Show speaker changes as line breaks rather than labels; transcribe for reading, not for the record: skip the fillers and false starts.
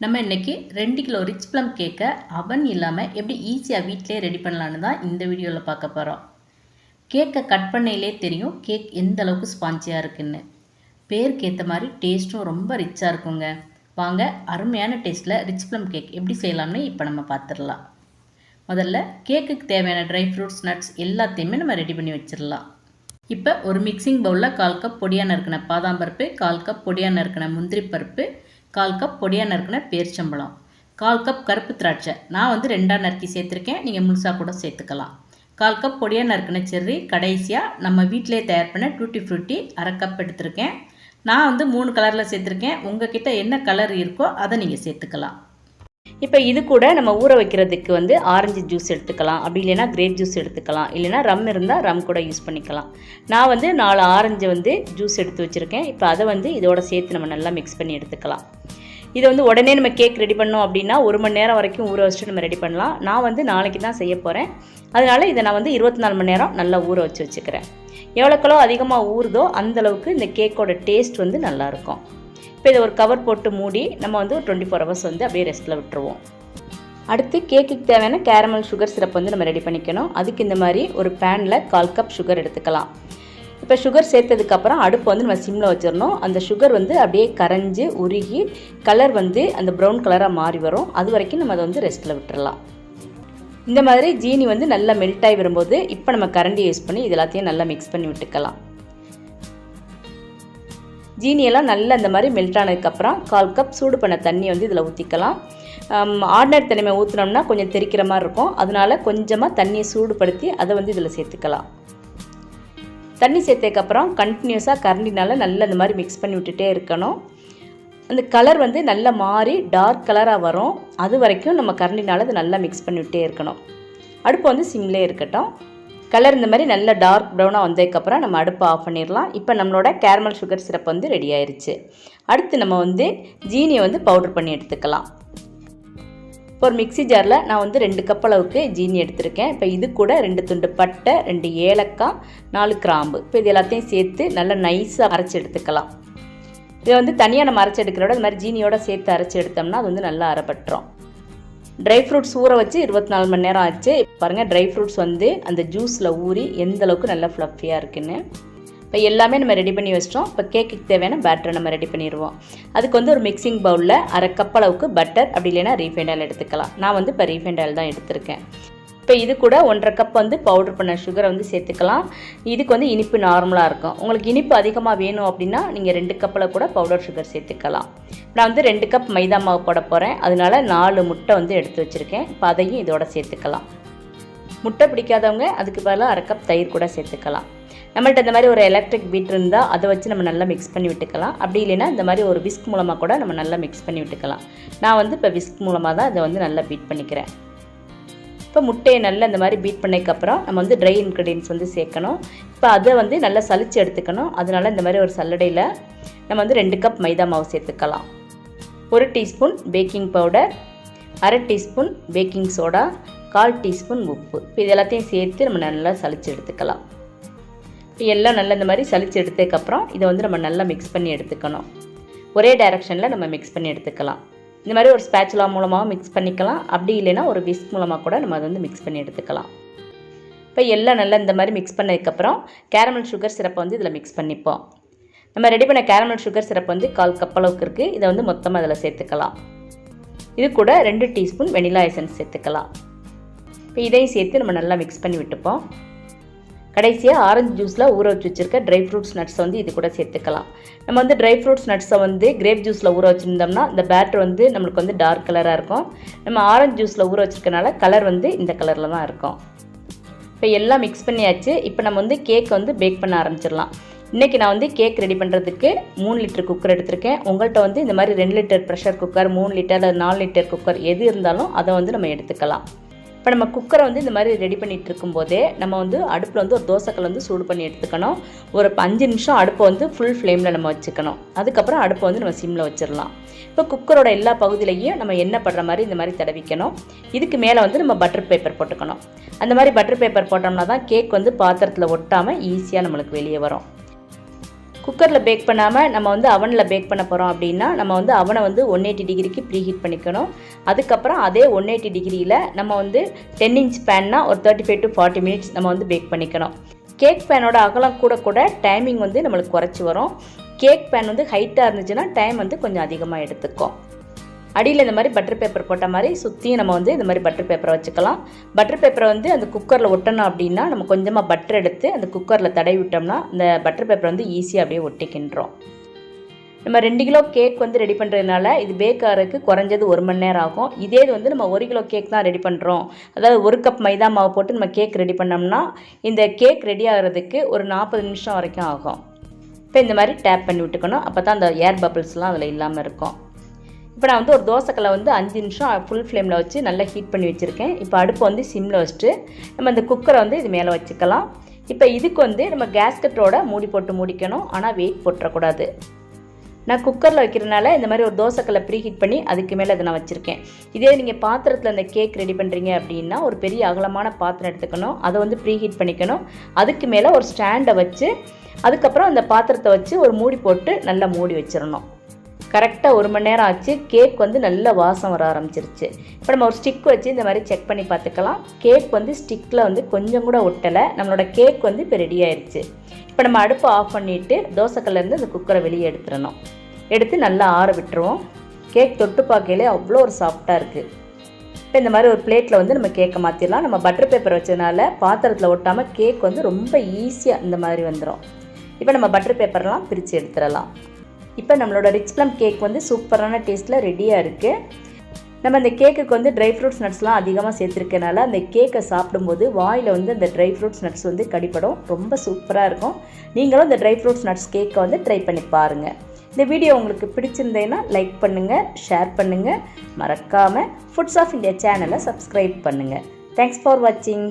நம்ம இன்றைக்கி 2 kilo rich plum கேக்கை அவன் இல்லாமல் எப்படி ஈஸியாக வீட்டிலே ரெடி பண்ணலான்னு தான் இந்த வீடியோவில் பார்க்க போகிறோம். கேக்கை கட் பண்ணையிலே தெரியும் கேக் எந்த அளவுக்கு ஸ்பாஞ்சியாக இருக்குன்னு. பேருக்கு ஏற்ற மாதிரி டேஸ்ட்டும் ரொம்ப ரிச்சாக இருக்குங்க. வாங்க அருமையான டேஸ்ட்டில் ரிச் ப்ளம் கேக் எப்படி செய்யலாம்னு இப்போ நம்ம பார்த்துடலாம். முதல்ல கேக்குக்கு தேவையான ட்ரை ஃப்ரூட்ஸ் நட்ஸ் எல்லாத்தையுமே நம்ம ரெடி பண்ணி வச்சிடலாம். இப்போ ஒரு மிக்சிங் பவுலில் 1/4 கப் பொடியாக நறுக்கின பாதாம் பருப்பு, 1/4 கப் பொடியாக நறுக்கின முந்திரி பருப்பு, 1/4 கப் பொடியாக நறுக்கின பேரிச்சம்பழம், 1/4 கப் கருப்பு திராட்சை. நான் 2ஆக நறுக்கி சேர்த்துருக்கேன், நீங்கள் முழுசாக கூட சேர்த்துக்கலாம். 1/4 கப் பொடியாக நறுக்கின செர்ரி. கடைசியாக நம்ம வீட்டிலே தயார் பண்ண டூட்டி ஃப்ரூட்டி 1/2 கப் எடுத்திருக்கேன். நான் 3 கலரில் சேர்த்துருக்கேன். உங்ககிட்ட என்ன கலர் இருக்கோ அதை நீங்கள் சேர்த்துக்கலாம். இப்போ இது கூட நம்ம ஊற வைக்கிறதுக்கு ஆரஞ்சு ஜூஸ் எடுத்துக்கலாம், அப்படி இல்லைனா கிரேப் ஜூஸ் எடுத்துக்கலாம், இல்லைனா ரம் இருந்தால் ரம் கூட யூஸ் பண்ணிக்கலாம். நான் 4 ஆரஞ்சு ஜூஸ் எடுத்து வச்சுருக்கேன். இப்போ அதை இதோட சேர்த்து நம்ம நல்லா மிக்ஸ் பண்ணி எடுத்துக்கலாம். இதை உடனே நம்ம கேக் ரெடி பண்ணோம் அப்படின்னா 1 மணி நேரம் வரைக்கும் ஊற வச்சுட்டு நம்ம ரெடி பண்ணலாம். நான் நாளைக்கு தான் செய்ய போகிறேன், அதனால் இதை நான் 24 மணி நேரம் நல்லா ஊற வச்சுக்கிறேன். எவ்வளோக்களோ அதிகமாக ஊறுதோ அந்தளவுக்கு இந்த கேக்கோட டேஸ்ட் நல்லாயிருக்கும். இப்போ இதை ஒரு கவர் போட்டு மூடி நம்ம ஒரு 24 ஹவர்ஸ் அப்படியே ரெஸ்ட்டில் விட்டுருவோம். அடுத்து கேக்குக்கு தேவையான கேரமல் சுகர் சிரப் நம்ம ரெடி பண்ணிக்கணும். அதுக்கு இந்த மாதிரி ஒரு பேனில் 1/4 கப் சுகர் எடுத்துக்கலாம். இப்போ சுகர் சேர்த்ததுக்கப்புறம் அடுப்பு நம்ம சிம்மில் வச்சிடணும். அந்த சுகர் அப்படியே கரைஞ்சி உருகி கலர் அந்த ப்ரௌன் கலராக மாறி வரும். அது வரைக்கும் நம்ம அதை ரெஸ்ட்டில் விட்டுறலாம். இந்த மாதிரி ஜீனி நல்லா மெல்ட் ஆகி வரும்போது இப்போ நம்ம கரண்டி யூஸ் பண்ணி இது எல்லாத்தையும் நல்லா மிக்ஸ் பண்ணி விட்டுக்கலாம். ஜீனியெல்லாம் நல்லா இந்த மாதிரி மெல்ட் ஆனதுக்கப்புறம் 1/4 கப் சூடு பண்ண தண்ணி இதில் ஊற்றிக்கலாம். ஆர்டினரி தண்ணியை ஊற்றினோம்னா கொஞ்சம் தெறிக்கிற மாதிரி இருக்கும், அதனால கொஞ்சமாக தண்ணியை சூடுபடுத்தி அதை இதில் சேர்த்துக்கலாம். தண்ணி சேர்த்ததுக்கப்புறம் கண்டினியூஸாக கரண்டினால் நல்லா இந்த மாதிரி மிக்ஸ் பண்ணி விட்டுட்டே இருக்கணும். அந்த கலர் நல்லா மாறி டார்க் கலராக வரும், அது வரைக்கும் நம்ம கரண்டினால் அதை நல்லா மிக்ஸ் பண்ணி விட்டே இருக்கணும். அடுப்பு சிம்லே இருக்கட்டும். கலர் இந்த மாதிரி நல்ல டார்க் ப்ரௌனாக வந்ததுக்கப்புறம் நம்ம அடுப்பை ஆஃப் பண்ணிடலாம். இப்போ நம்மளோட கேரமல் சுகர் சிரப் ரெடி ஆயிடுச்சு. அடுத்து நம்ம ஜீனியை பவுடர் பண்ணி எடுத்துக்கலாம். இப்போ ஒரு மிக்ஸி ஜாரில் நான் 2 கப் அளவுக்கு ஜீனி எடுத்திருக்கேன். இப்போ இது கூட 2 துண்டு பட்டை, 2 ஏலக்காய், 4 கிராம்பு, இப்போ இது எல்லாத்தையும் சேர்த்து நல்லா நைஸாக அரைச்சி எடுத்துக்கலாம். இதை தனியாக நம்ம அரைச்சி எடுக்கிறோட இந்த மாதிரி ஜீனியோட சேர்த்து அரைச்சி எடுத்தோம்னா அது நல்லா அரைப்பட்டுரும். ட்ரை ஃப்ரூட்ஸ் ஊற வச்சு 24 மணி நேரம் ஆச்சு. பாருங்கள், ட்ரை ஃப்ரூட்ஸ் அந்த ஜூஸில் ஊறி எந்த அளவுக்கு நல்லா ஃப்ளஃபியாக இருக்குன்னு. இப்போ எல்லாமே நம்ம ரெடி பண்ணி வச்சிட்டோம். இப்போ கேக்குக்கு தேவையான பேட்டரை நம்ம ரெடி பண்ணிடுவோம். அதுக்கு ஒரு மிக்சிங் பவுலில் 1/2 கப் அளவுக்கு பட்டர், அப்படி இல்லைனா ரீஃபைண்ட் ஆயில் எடுத்துக்கலாம். நான் இப்போ ரீஃபைண்ட் ஆயில் தான் எடுத்திருக்கேன். இப்போ இது கூட 1/2 கப் பவுடர் பண்ண சுகரை சேர்த்துக்கலாம். இதுக்கு இனிப்பு நார்மலாக இருக்கும். உங்களுக்கு இனிப்பு அதிகமாக வேணும் அப்படின்னா நீங்கள் 2 கப்பில் கூட பவுடர் சுகர் சேர்த்துக்கலாம். நான் 2 கப் மைதா மாவு போட போகிறேன், அதனால் 4 முட்டை எடுத்து வச்சுருக்கேன். இப்போ அதையும் இதோட சேர்த்துக்கலாம். முட்டை பிடிக்காதவங்க அதுக்கு பதிலாக 1/2 கப் தயிர் கூட சேர்த்துக்கலாம். நம்மள்ட்ட இந்த மாதிரி ஒரு எலக்ட்ரிக் பீட் இருந்தால் அதை வச்சு நம்ம நல்லா மிக்ஸ் பண்ணி விட்டுக்கலாம். அப்படி இல்லைன்னா இந்த மாதிரி ஒரு விஸ்க் மூலமாக கூட நம்ம நல்லா மிக்ஸ் பண்ணி விட்டுக்கலாம். நான் இப்போ விஸ்க் மூலமாக தான் இதை நல்லா பீட் பண்ணிக்கிறேன். இப்போ முட்டையை நல்லா இந்த மாதிரி பீட் பண்ணதுக்கப்புறம் நம்ம ட்ரை இன்க்ரீடியன்ட்ஸ் சேர்க்கணும். இப்போ அதை நல்லா சலிச்சு எடுத்துக்கணும். அதனால் இந்த மாதிரி ஒரு சல்லடையில் நம்ம 2 கப் மைதா மாவு சேர்த்துக்கலாம். 1 teaspoon baking powder, 1/2 teaspoon baking soda, 1/4 teaspoon உப்பு. இப்போ இது எல்லாத்தையும் சேர்த்து நம்ம நல்லா சலிச்சு எடுத்துக்கலாம். இப்போ எல்லாம் நல்லா இந்த மாதிரி சலிச்சு எடுத்ததுக்கப்புறம் இதை நம்ம நல்லா மிக்ஸ் பண்ணி எடுத்துக்கணும். ஒரே டைரெக்ஷனில் நம்ம மிக்ஸ் பண்ணி எடுத்துக்கலாம். இந்த மாதிரி ஒரு ஸ்பேச்சுலா மூலமாக மிக்ஸ் பண்ணிக்கலாம், அப்படி இல்லைனா ஒரு விஸ்க் மூலமாக கூட நம்ம அதை மிக்ஸ் பண்ணி எடுத்துக்கலாம். இப்போ எல்லாம் நல்லா இந்த மாதிரி மிக்ஸ் பண்ணதுக்கப்புறம் கேரமல் சுகர் சிரப்பை இதில் மிக்ஸ் பண்ணிப்போம். நம்ம ரெடி பண்ண கேரமல் சுகர் சிரப் 1/4 கப் அளவுக்கு இருக்குது. இதை மொத்தமாக அதில் சேர்த்துக்கலாம். இது கூட 2 டீஸ்பூன் வெனிலா எசன்ஸ் சேர்த்துக்கலாம். இப்போ இதையும் சேர்த்து நம்ம நல்லா மிக்ஸ் பண்ணி விட்டுப்போம். கடைசியாக ஆரஞ்சு ஜூஸில் ஊற வச்சு வச்சுருக்க ட்ரை ஃப்ரூட்ஸ் நட்ஸை இது கூட சேர்த்துக்கலாம். நம்ம ட்ரை ஃப்ரூட்ஸ் நட்ஸை கிரேப் ஜூஸில் ஊற வச்சுருந்தோம்னா இந்த பேட்டர் நம்மளுக்கு டார்க் கலராக இருக்கும். நம்ம ஆரஞ்சு ஜூஸில் ஊற வச்சுருக்கனால கலர் இந்த கலரில் தான் இருக்கும். இப்போ எல்லாம் மிக்ஸ் பண்ணியாச்சு. இப்போ நம்ம கேக் பேக் பண்ண ஆரம்பிச்சிடலாம். இன்றைக்கி நான் கேக் ரெடி பண்ணுறதுக்கு 3 லிட்டர் குக்கர் எடுத்திருக்கேன். உங்கள்கிட்ட இந்த மாதிரி 2 litre pressure cooker, 3 litre, 4 litre cooker எது இருந்தாலும் அதை நம்ம எடுத்துக்கலாம். இப்போ நம்ம குக்கரை இந்த மாதிரி ரெடி பண்ணிகிட்டு இருக்கும்போதே நம்ம அடுப்பில் ஒரு தோசைக்கல் சூடு பண்ணி எடுத்துக்கணும். ஒரு 5 நிமிஷம் அடுப்பை ஃபுல் ஃப்ளேமில் நம்ம வச்சுக்கணும். அதுக்கப்புறம் அடுப்பை நம்ம சிம்மில் வச்சிடலாம். இப்போ குக்கரோட எல்லா பகுதியிலையும் நம்ம எண்ணெய் படுற மாதிரி இந்த மாதிரி தடவிக்கணும். இதுக்கு மேலே நம்ம பட்டர் பேப்பர் போட்டுக்கணும். அந்த மாதிரி பட்டர் பேப்பர் போட்டோம்னா தான் கேக் பாத்திரத்தில் ஒட்டாமல் ஈஸியாக நம்மளுக்கு வெளியே வரும். குக்கரில் பேக் பண்ணாமல் நம்ம வந்து அவனில் பேக் பண்ண போகிறோம் அப்படின்னா நம்ம வந்து அவனை வந்து 180 டிகிரிக்கு ப்ரீ ஹீட் பண்ணிக்கணும். அதுக்கப்புறம் அதே 180 டிகிரியில் நம்ம வந்து 10 இன்ச் பேன்னா ஒரு 35 to 40 மினிட்ஸ் நம்ம வந்து பேக் பண்ணிக்கணும். கேக் பேனோட அகலம் கூட டைமிங் வந்து நம்மளுக்கு குறைச்சி வரும். கேக் பேன் வந்து ஹைட்டாக இருந்துச்சுன்னா டைம் வந்து கொஞ்சம் அதிகமாக எடுத்துக்கும். அடியில் இந்த மாதிரி பட்டர் பேப்பர் போட்ட மாதிரி சுற்றியும் நம்ம வந்து இந்த மாதிரி பட்டர் பேப்பரை வச்சுக்கலாம். பட்டர் பேப்பரை வந்து அந்த குக்கரில் ஒட்டணும் அப்படின்னா நம்ம கொஞ்சமாக பட்டர் எடுத்து அந்த குக்கரில் தடவி விட்டோம்னா இந்த பட்டர் பேப்பரை வந்து ஈஸியாக அப்படியே ஒட்டிக்கின்றோம். நம்ம 2 கிலோ கேக் வந்து ரெடி பண்ணுறதுனால இது பேக் ஆகிறதுக்கு குறைஞ்சது 1 மணி நேரம் ஆகும். இதே இது வந்து நம்ம 1 கிலோ கேக் தான் ரெடி பண்ணுறோம், அதாவது 1 கப் மைதா மாவு போட்டு நம்ம கேக் ரெடி பண்ணோம்னா இந்த கேக் ரெடி ஆகிறதுக்கு ஒரு 40 நிமிஷம் வரைக்கும் ஆகும். இப்போ இந்த மாதிரி டேப் பண்ணி விட்டுக்கணும். அப்போ தான் அந்த ஏர் பபிள்ஸ்லாம் அதில் இல்லாமல் இருக்கும். இப்போ நான் வந்து ஒரு தோசைக்கல்லை வந்து 5 நிமிஷம் ஃபுல் ஃப்ளேமில் வச்சு நல்லா ஹீட் பண்ணி வச்சுருக்கேன். இப்போ அடுப்பை வந்து சிம்மில் வச்சுட்டு நம்ம இந்த குக்கரை வந்து இது மேலே வச்சுக்கலாம். இப்போ இதுக்கு வந்து நம்ம கேஸ்கட்டோட மூடி போட்டு மூடிக்கணும். ஆனால் வெயிட் போட்டுறக்கூடாது. நான் குக்கரில் வைக்கிறதுனால இந்த மாதிரி ஒரு தோசைக்கல்லை ப்ரீ ஹீட் பண்ணி அதுக்கு மேலே இதை நான் வச்சுருக்கேன். இதே நீங்கள் பாத்திரத்தில் இந்த கேக் ரெடி பண்ணுறீங்க அப்படின்னா ஒரு பெரிய அகலமான பாத்திரம் எடுத்துக்கணும். அதை வந்து ப்ரீ ஹீட் பண்ணிக்கணும். அதுக்கு மேலே ஒரு ஸ்டாண்டை வச்சு அதுக்கப்புறம் அந்த பாத்திரத்தை வச்சு ஒரு மூடி போட்டு நல்லா மூடி வச்சிடணும். கரெக்டாக 1 மணி நேரம் ஆச்சு. கேக் வந்து நல்ல வாசம் வர ஆரம்பிச்சிருச்சு. இப்போ நம்ம ஒரு ஸ்டிக் வச்சு இந்த மாதிரி செக் பண்ணி பார்த்துக்கலாம். கேக் வந்து ஸ்டிக்கில் வந்து கொஞ்சம் கூட ஒட்டலை. நம்மளோட கேக் வந்து இப்போ ரெடி ஆயிடுச்சு. இப்போ நம்ம அடுப்பை ஆஃப் பண்ணிவிட்டு தோசைக்கல்லேருந்து இந்த குக்கரை வெளியே எடுத்துடணும். எடுத்து நல்லா ஆற விட்டுருவோம். கேக் தொட்டு பார்க்கையிலே அவ்வளோ ஒரு சாஃப்டாக இருக்குது. இப்போ இந்த மாதிரி ஒரு பிளேட்டில் வந்து நம்ம கேக்கை மாற்றிடலாம். நம்ம பட்டர் பேப்பர் வச்சதுனால பாத்திரத்தில் ஒட்டாமல் கேக் வந்து ரொம்ப ஈஸியாக இந்த மாதிரி வந்துடும். இப்போ நம்ம பட்டர் பேப்பர்லாம் பிரித்து எடுத்துடலாம். இப்போ நம்மளோட ரிச் ப்ளம் கேக் வந்து சூப்பரான டேஸ்ட்டில் ரெடியாக இருக்குது. நம்ம இந்த கேக்குக்கு வந்து ட்ரை ஃப்ரூட்ஸ் நட்ஸ்லாம் அதிகமாக சேர்த்துருக்கனால அந்த கேக்கை சாப்பிடும்போது வாயில் வந்து அந்த ட்ரை ஃப்ரூட்ஸ் நட்ஸ் வந்து கடிப்படும். ரொம்ப சூப்பராக இருக்கும். நீங்களும் இந்த ட்ரை ஃப்ரூட்ஸ் நட்ஸ் கேக்கை வந்து ட்ரை பண்ணி பாருங்கள். இந்த வீடியோ உங்களுக்கு பிடிச்சிருந்தேன்னா லைக் பண்ணுங்கள், ஷேர் பண்ணுங்கள். மறக்காமல் ஃபுட்ஸ் ஆஃப் இந்தியா சேனலை சப்ஸ்கிரைப் பண்ணுங்கள். தேங்க்ஸ் ஃபார் வாட்சிங்.